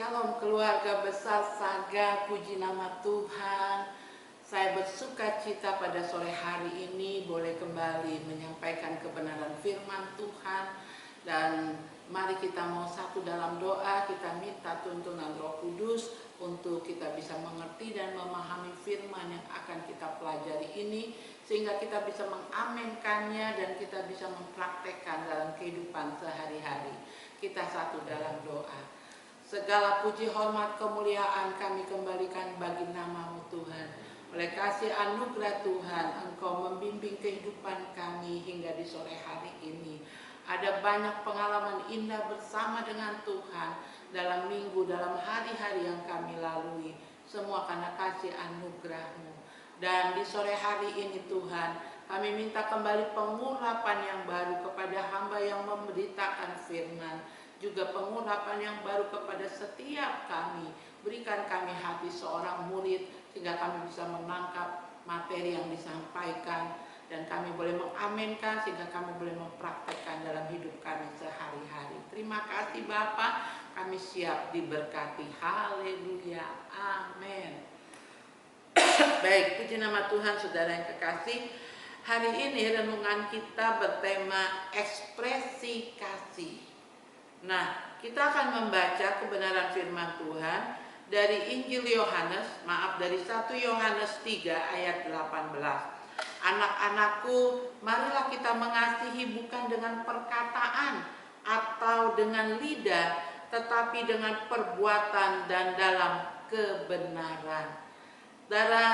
Shalom keluarga besar Saga, puji nama Tuhan. Saya bersuka cita pada sore hari ini boleh kembali menyampaikan kebenaran firman Tuhan. Dan mari kita mau satu dalam doa, kita minta tuntunan Roh Kudus untuk kita bisa mengerti dan memahami firman yang akan kita pelajari ini, sehingga kita bisa mengamenkannya dan kita bisa mempraktekkan dalam kehidupan sehari-hari. Kita satu dalam doa. Segala puji, hormat, kemuliaan kami kembalikan bagi nama-Mu Tuhan. Oleh kasih anugerah Tuhan, Engkau membimbing kehidupan kami hingga di sore hari ini. Ada banyak pengalaman indah bersama dengan Tuhan dalam minggu, dalam hari-hari yang kami lalui. Semua karena kasih anugerah-Mu. Dan di sore hari ini Tuhan, kami minta kembali pengurapan yang baru kepada hamba yang memberitakan firman, juga pengurapan yang baru kepada setiap kami. Berikan kami hati seorang murid sehingga kami bisa menangkap materi yang disampaikan dan kami boleh mengaminkan sehingga kami boleh mempraktekkan dalam hidup kami sehari-hari. Terima kasih Bapa, kami siap diberkati. Haleluya, amin. Baik, puji nama Tuhan saudara yang kekasih. Hari ini renungan kita bertema ekspresi kasih. Nah, kita akan membaca kebenaran firman Tuhan dari Injil Yohanes, dari 1 Yohanes 3 ayat 18. Anak-anakku, marilah kita mengasihi bukan dengan perkataan atau dengan lidah, tetapi dengan perbuatan dan dalam kebenaran. Dari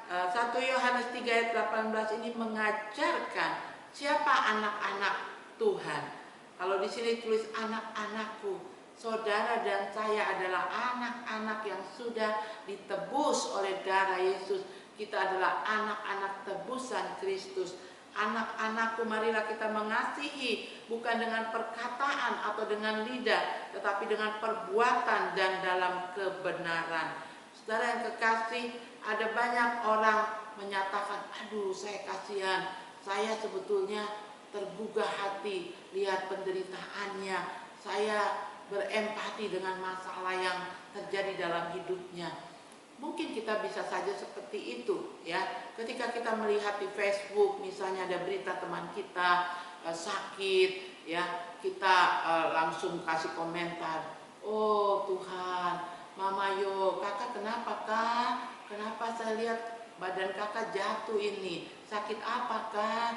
1 Yohanes 3 ayat 18 ini mengajarkan siapa anak-anak Tuhan. Kalau di sini tulis anak-anakku, saudara dan saya adalah anak-anak yang sudah ditebus oleh darah Yesus. Kita adalah anak-anak tebusan Kristus. Anak-anakku, marilah kita mengasihi bukan dengan perkataan atau dengan lidah, tetapi dengan perbuatan dan dalam kebenaran. Saudara yang kekasih, ada banyak orang menyatakan, aduh saya kasihan, saya sebetulnya tergugah hati lihat penderitaannya, saya berempati dengan masalah yang terjadi dalam hidupnya. Mungkin kita bisa saja seperti itu ya. Ketika kita melihat di Facebook misalnya ada berita teman kita sakit ya, kita langsung kasih komentar, oh Tuhan, Mama yo, kakak kenapa kak? Kenapa saya lihat badan kakak jatuh ini? Sakit apa kak?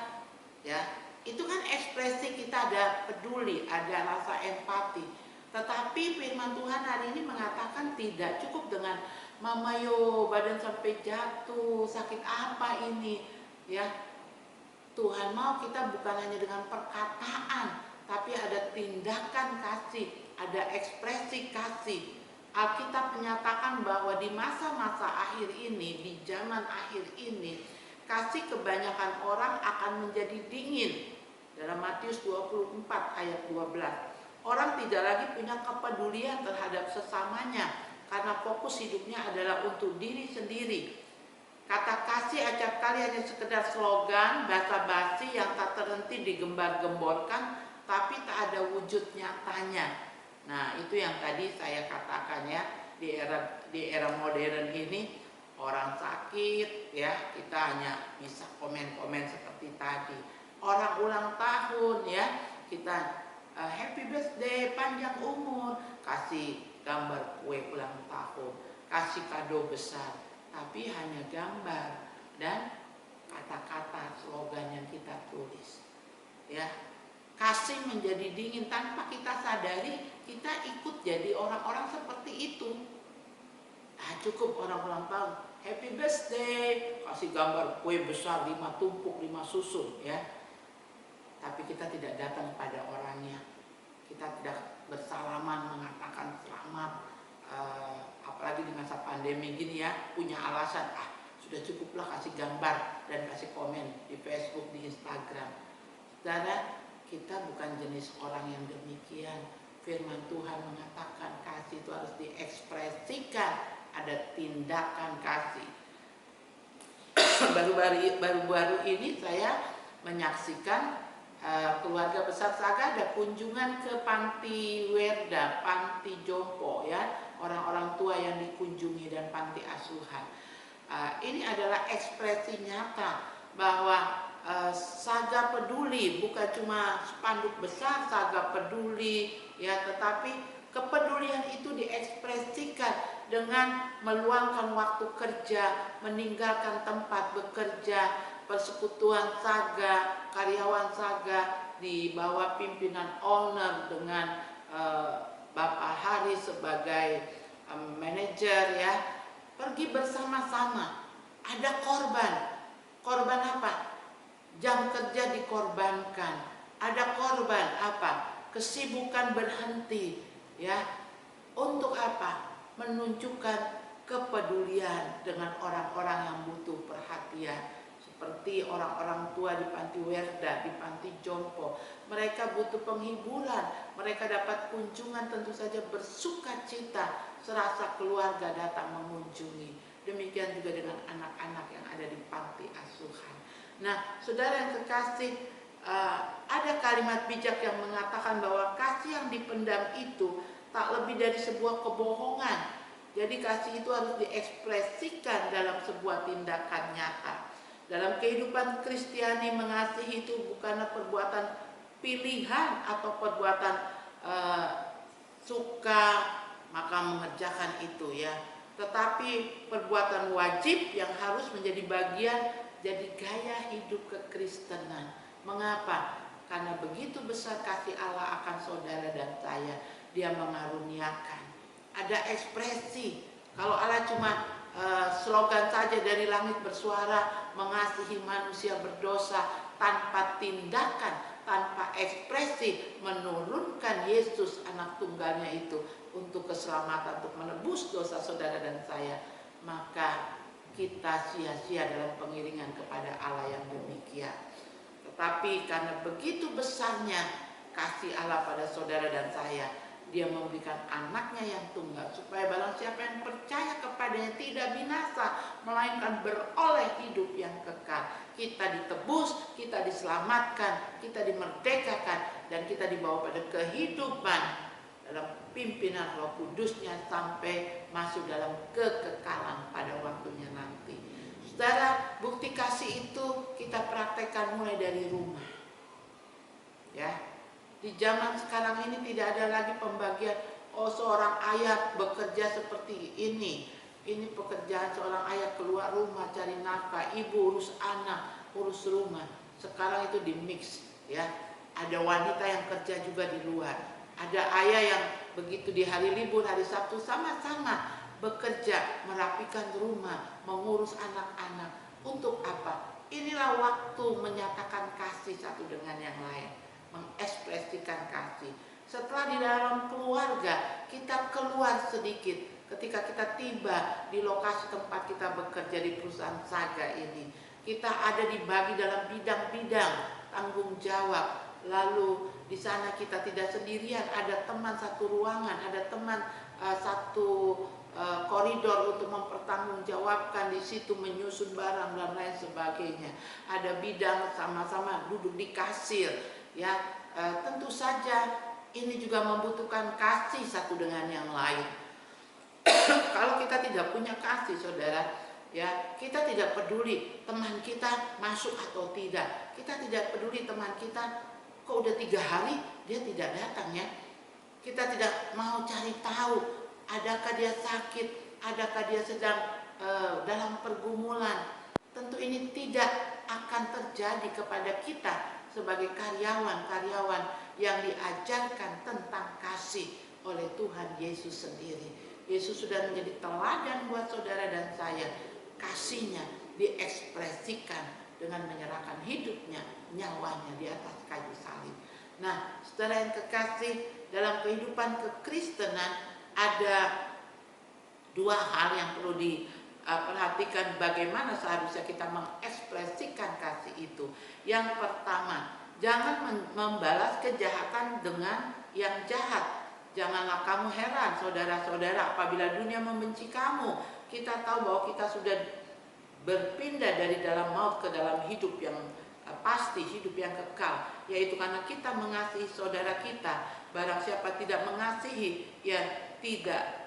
Ya, itu kan ekspresi kita ada peduli, ada rasa empati. Tetapi firman Tuhan hari ini mengatakan tidak cukup dengan Mama yo badan sampai jatuh, sakit apa ini? Ya, Tuhan mau kita bukan hanya dengan perkataan, tapi ada tindakan kasih, ada ekspresi kasih. Alkitab menyatakan bahwa di masa-masa akhir ini, di zaman akhir ini, kasih kebanyakan orang akan menjadi dingin. Dalam Matius 24 ayat 12. Orang tidak lagi punya kepedulian terhadap sesamanya karena fokus hidupnya adalah untuk diri sendiri. Kata kasih acap kali hanya sekedar slogan basa-basi yang tak terhenti digembar-gemborkan tapi tak ada wujud nyatanya. Nah, itu yang tadi saya katakan ya, di era modern ini orang sakit ya, kita hanya bisa komen-komen seperti tadi. Orang ulang tahun ya, kita happy birthday, panjang umur, kasih gambar kue ulang tahun, kasih kado besar, tapi hanya gambar dan kata-kata slogan yang kita tulis ya. Kasih menjadi dingin tanpa kita sadari, kita ikut jadi orang-orang seperti itu. Cukup orang ulang tahun, happy birthday, kasih gambar kue besar 5 tumpuk 5 susun ya. Tapi kita tidak datang pada orangnya. Kita tidak bersalaman mengatakan selamat. Apalagi di masa pandemi gini ya, punya alasan, sudah cukuplah kasih gambar dan kasih komen di Facebook, di Instagram. Saudara, kita bukan jenis orang yang demikian. Firman Tuhan mengatakan kasih itu harus diekspresikan, ada tindakan kasih. Baru-baru ini saya menyaksikan keluarga besar Saga ada kunjungan ke Panti Werda, Panti Jompo ya. orang-orang tua yang dikunjungi dan panti asuhan. Ini adalah ekspresi nyata bahwa Saga Peduli bukan cuma spanduk besar Saga Peduli ya, tetapi kepedulian itu diekspresikan dengan meluangkan waktu kerja, meninggalkan tempat bekerja, persekutuan Saga, karyawan Saga di bawah pimpinan owner dengan Bapak Hari sebagai manajer ya, pergi bersama-sama. Ada korban apa? Jam kerja dikorbankan. Ada korban apa? Kesibukan berhenti ya. Untuk apa? Menunjukkan kepedulian dengan orang-orang yang butuh perhatian. Seperti orang-orang tua di Panti Werda, di Panti Jompo. Mereka butuh penghiburan, mereka dapat kunjungan, tentu saja bersuka cita serasa keluarga datang mengunjungi. Demikian juga dengan anak-anak yang ada di panti asuhan. Nah, saudara yang terkasih, ada kalimat bijak yang mengatakan bahwa kasih yang dipendam itu tak lebih dari sebuah kebohongan. Jadi kasih itu harus diekspresikan dalam sebuah tindakan nyata. Dalam kehidupan Kristiani, mengasihi itu bukanlah perbuatan pilihan atau perbuatan suka maka mengerjakan itu ya, tetapi perbuatan wajib yang harus menjadi bagian, jadi gaya hidup kekristenan. Mengapa? Karena begitu besar kasih Allah akan saudara dan saya, Dia mengaruniakan. Ada ekspresi. Kalau Allah cuma slogan saja dari langit bersuara, mengasihi manusia berdosa, tanpa tindakan, tanpa ekspresi, menurunkan Yesus anak tunggalnya itu untuk keselamatan, untuk menebus dosa saudara dan saya, maka kita sia-sia dalam pengiringan kepada Allah yang demikian. Tetapi karena begitu besarnya kasih Allah pada saudara dan saya, Dia memberikan anaknya yang tunggal, supaya barang siapa yang percaya kepadanya tidak binasa, melainkan beroleh hidup yang kekal. Kita ditebus, kita diselamatkan, kita dimerdekakan, dan kita dibawa pada kehidupan dalam pimpinan Roh Kudusnya sampai masuk dalam kekekalan pada waktunya nanti. Saudara, bukti kasih itu kita praktekkan mulai dari rumah. Ya. Di zaman sekarang ini tidak ada lagi pembagian, seorang ayah bekerja seperti ini. Ini pekerjaan seorang ayah, keluar rumah cari nafkah, ibu urus anak, urus rumah. Sekarang itu di mix ya. Ada wanita yang kerja juga di luar. Ada ayah yang begitu di hari libur, hari Sabtu sama-sama bekerja, merapikan rumah, mengurus anak-anak. Untuk apa? Inilah waktu menyatakan kasih satu dengan yang lain, mengekspresikan kasih. Setelah di dalam keluarga kita keluar sedikit, ketika kita tiba di lokasi tempat kita bekerja di perusahaan Saga ini, kita ada dibagi dalam bidang-bidang tanggung jawab. Lalu di sana kita tidak sendirian, ada teman satu ruangan, ada teman satu koridor untuk mempertanggungjawabkan, di situ menyusun barang dan lain sebagainya. Ada bidang sama-sama duduk di kasir. Ya, tentu saja ini juga membutuhkan kasih satu dengan yang lain. Kalau kita tidak punya kasih, saudara, ya kita tidak peduli teman kita masuk atau tidak. Kita tidak peduli teman kita kok udah 3 hari dia tidak datang ya. Kita tidak mau cari tahu, adakah dia sakit, adakah dia sedang dalam pergumulan. Tentu ini tidak akan terjadi kepada kita sebagai karyawan-karyawan yang diajarkan tentang kasih oleh Tuhan Yesus sendiri. Yesus sudah menjadi teladan buat saudara dan saya. Kasihnya diekspresikan dengan menyerahkan hidupnya, nyawanya di atas kayu salib. Nah, saudara yang kekasih, dalam kehidupan kekristenan ada 2 hal yang perlu perhatikan bagaimana seharusnya kita mengekspresikan kasih itu. Yang pertama, jangan membalas kejahatan dengan yang jahat. Janganlah kamu heran, saudara-saudara, apabila dunia membenci kamu. Kita tahu bahwa kita sudah berpindah dari dalam maut ke dalam hidup yang pasti, hidup yang kekal, yaitu karena kita mengasihi saudara kita. Barang siapa tidak mengasihi, ya tidak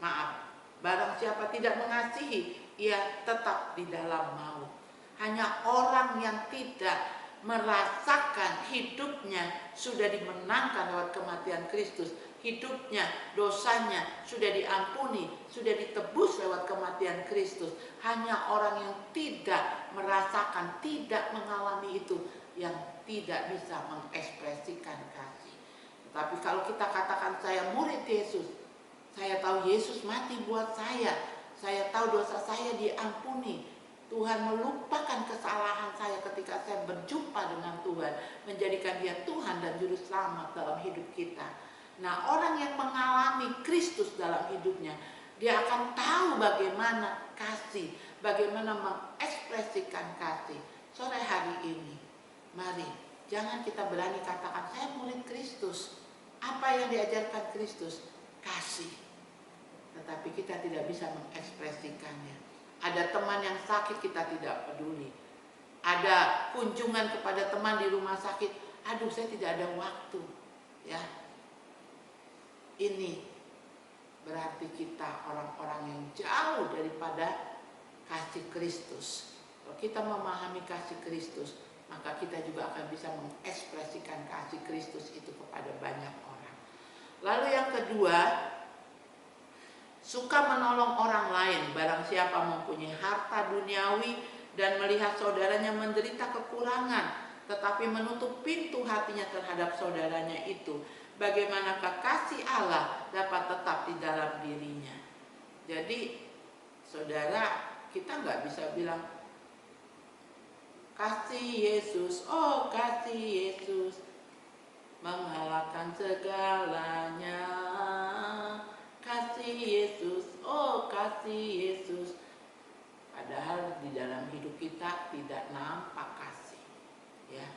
Maaf, barang siapa tidak mengasihi, ia tetap di dalam maut. Hanya orang yang tidak merasakan hidupnya sudah dimenangkan lewat kematian Kristus, hidupnya, dosanya sudah diampuni, sudah ditebus lewat kematian Kristus. Hanya orang yang tidak merasakan, tidak mengalami itu, yang tidak bisa mengekspresikan kasih. Tapi kalau kita katakan saya murid Yesus, saya tahu Yesus mati buat saya tahu dosa saya diampuni, Tuhan melupakan kesalahan saya ketika saya berjumpa dengan Tuhan, menjadikan Dia Tuhan dan Juru Selamat dalam hidup kita. Nah, orang yang mengalami Kristus dalam hidupnya, dia akan tahu bagaimana kasih, bagaimana mengekspresikan kasih. Sore hari ini, mari jangan kita berani katakan saya murid Kristus. Apa yang diajarkan Kristus? Kasih. Tetapi kita tidak bisa mengekspresikannya. Ada teman yang sakit, kita tidak peduli. Ada kunjungan kepada teman di rumah sakit, aduh saya tidak ada waktu. Ya, ini berarti kita orang-orang yang jauh daripada kasih Kristus. Kalau kita memahami kasih Kristus, maka kita juga akan bisa mengekspresikan kasih Kristus itu kepada banyak orang. Lalu yang kedua, suka menolong orang lain. Barang siapa mempunyai harta duniawi dan melihat saudaranya menderita kekurangan, tetapi menutup pintu hatinya terhadap saudaranya itu, bagaimanakah kasih Allah dapat tetap di dalam dirinya? Jadi saudara, kita nggak bisa bilang kasih Yesus, oh kasih Yesus mengalahkan segalanya, kasih Yesus, oh kasih Yesus. Padahal di dalam hidup kita tidak nampak kasih, ya,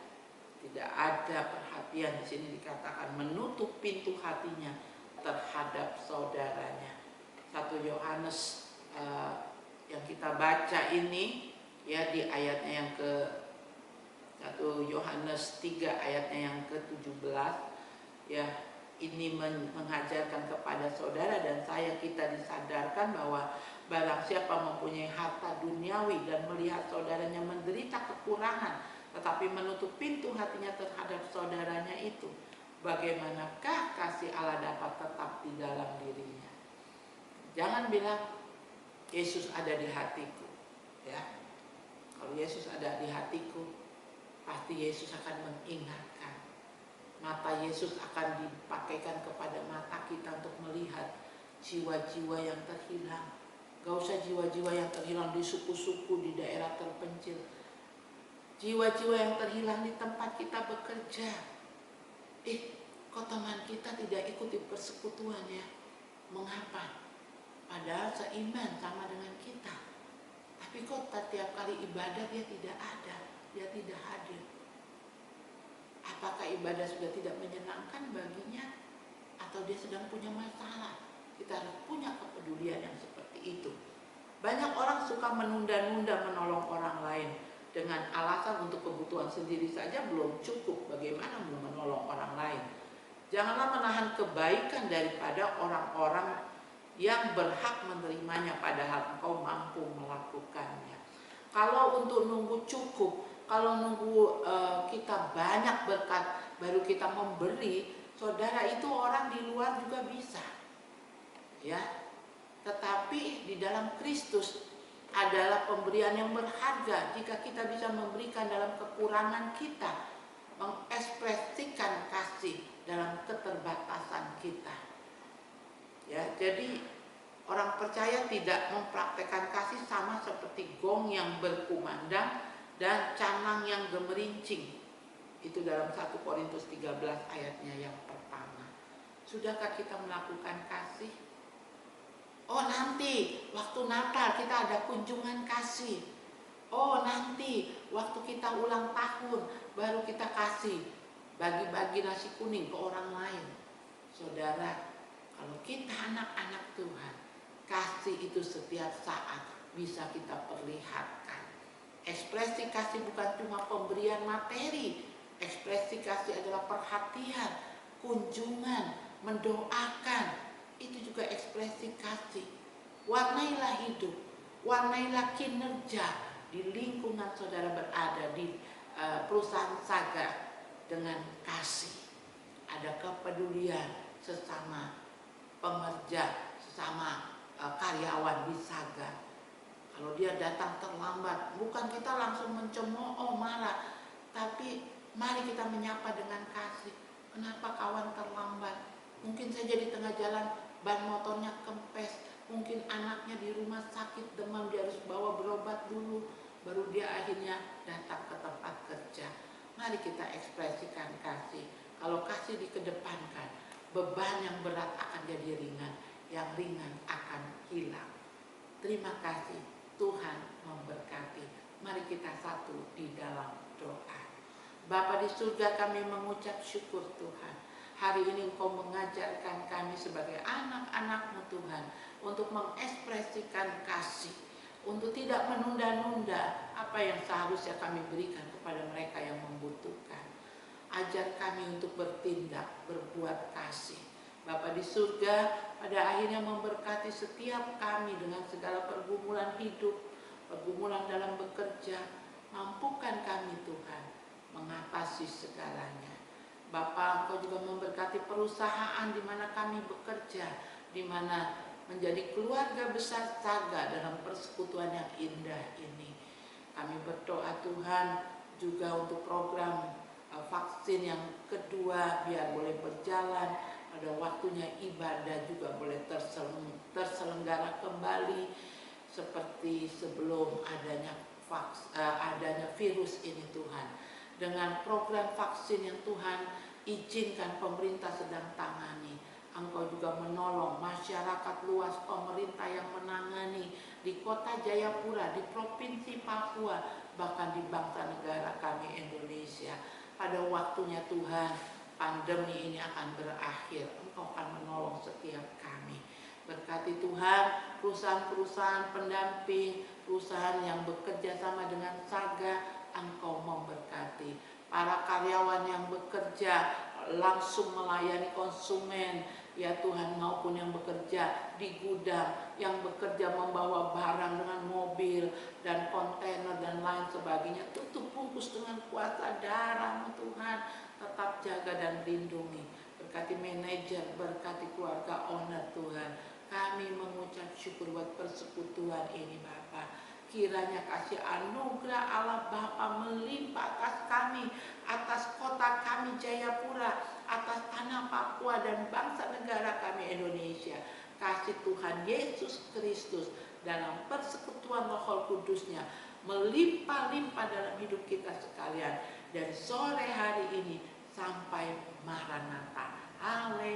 tidak ada perhatian. Di sini dikatakan menutup pintu hatinya terhadap saudaranya. 1 Yohanes yang kita baca ini, ya, di ayatnya yang ke 1 Yohanes 3 ayatnya yang ke-17, ya, ini mengajarkan kepada saudara dan saya, kita disadarkan bahwa barang siapa mempunyai harta duniawi dan melihat saudaranya menderita kekurangan, tetapi menutup pintu hatinya terhadap saudaranya itu, bagaimanakah kasih Allah dapat tetap di dalam dirinya? Jangan bilang Yesus ada di hatiku, ya. Kalau Yesus ada di hatiku, pasti Yesus akan mengingatkan. Mata Yesus akan dipakaikan kepada mata kita untuk melihat jiwa-jiwa yang terhilang. Gak usah jiwa-jiwa yang terhilang di suku-suku, di daerah terpencil. Jiwa-jiwa yang terhilang di tempat kita bekerja. Kok teman kita tidak ikuti persekutuan, ya? Mengapa? Padahal seiman sama dengan kita. Tapi kok setiap kali ibadah dia tidak ada, dia tidak hadir. Apakah ibadah sudah tidak menyenangkan baginya? Atau dia sedang punya masalah? Kita harus punya kepedulian yang seperti itu. Banyak orang suka menunda-nunda menolong orang lain dengan alasan untuk kebutuhan sendiri saja belum cukup, bagaimana mau menolong orang lain. Janganlah menahan kebaikan daripada orang-orang yang berhak menerimanya, padahal engkau mampu melakukannya. Kalau untuk nunggu cukup, kalau nunggu kita banyak berkat baru kita memberi, saudara, itu orang di luar juga bisa, ya. Tetapi di dalam Kristus adalah pemberian yang berharga. Jika kita bisa memberikan dalam kekurangan kita, mengekspresikan kasih dalam keterbatasan kita. Ya, jadi orang percaya tidak mempraktekkan kasih sama seperti gong yang berkumandang dan canang yang gemerincing. Itu dalam 1 Korintus 13 ayatnya yang pertama. Sudahkah kita melakukan kasih? Oh, nanti waktu Natal kita ada kunjungan kasih. Oh, nanti waktu kita ulang tahun baru kita kasih, bagi-bagi nasi kuning ke orang lain. Saudara, kalau kita anak-anak Tuhan, kasih itu setiap saat bisa kita perlihatkan. Ekspresi kasih bukan cuma pemberian materi. Ekspresi kasih adalah perhatian, kunjungan, mendoakan. itu juga ekspresi kasih. Warnailah hidup, warnailah kinerja di lingkungan saudara berada di perusahaan Saga dengan kasih. Ada kepedulian sesama pengerja, sesama karyawan di Saga. Kalau dia datang terlambat, bukan kita langsung mencemooh, marah, tapi mari kita menyapa dengan kasih. Kenapa kawan terlambat? Mungkin saja di tengah jalan ban motornya kempes, mungkin anaknya di rumah sakit demam, dia harus bawa berobat dulu, baru dia akhirnya datang ke tempat kerja. Mari kita ekspresikan kasih. Kalau kasih dikedepankan, beban yang berat akan jadi ringan, yang ringan akan hilang. Terima kasih, Tuhan memberkati. Mari kita satu di dalam doa. Bapa di surga, kami mengucap syukur Tuhan. Hari ini Engkau mengajarkan kami sebagai anak-anak-Mu Tuhan untuk mengekspresikan kasih, untuk tidak menunda-nunda apa yang seharusnya kami berikan kepada mereka yang membutuhkan. Ajar kami untuk bertindak, berbuat kasih. Bapa di surga, pada akhirnya memberkati setiap kami dengan segala pergumulan hidup, pergumulan dalam bekerja. Mampukan kami Tuhan mengatasi segalanya. Bapa, Engkau juga memberkati perusahaan di mana kami bekerja, di mana menjadi keluarga besar Saga dalam persekutuan yang indah ini. Kami berdoa Tuhan juga untuk program vaksin yang kedua biar boleh berjalan, pada waktunya ibadah juga boleh terselenggara kembali seperti sebelum adanya virus ini Tuhan. Dengan program vaksin yang Tuhan izinkan pemerintah sedang tangani, Engkau juga menolong masyarakat luas, pemerintah yang menangani di kota Jayapura, di provinsi Papua, bahkan di bangsa negara kami Indonesia. Pada waktunya Tuhan, pandemi ini akan berakhir. Engkau akan menolong setiap kami. Berkati Tuhan perusahaan-perusahaan pendamping, perusahaan yang bekerja sama dengan Saga. Engkau memberkati para karyawan yang bekerja langsung melayani konsumen, ya Tuhan, maupun yang bekerja di gudang, yang bekerja membawa barang dengan mobil dan kontainer dan lain sebagainya. Tutup bungkus dengan kuasa darah-Mu Tuhan, tetap jaga dan lindungi. Berkati manajer, berkati keluarga owner Tuhan. Kami mengucap syukur buat persekutuan ini Bapa. Kiranya kasih anugerah Allah Bapa melimpah atas kami, atas kota kami Jayapura, atas tanah Papua dan bangsa negara kami Indonesia. Kasih Tuhan Yesus Kristus dalam persekutuan Roh Kudus-Nya melimpah-limpah dalam hidup kita sekalian dari sore hari ini sampai Maranatha. Haleluya.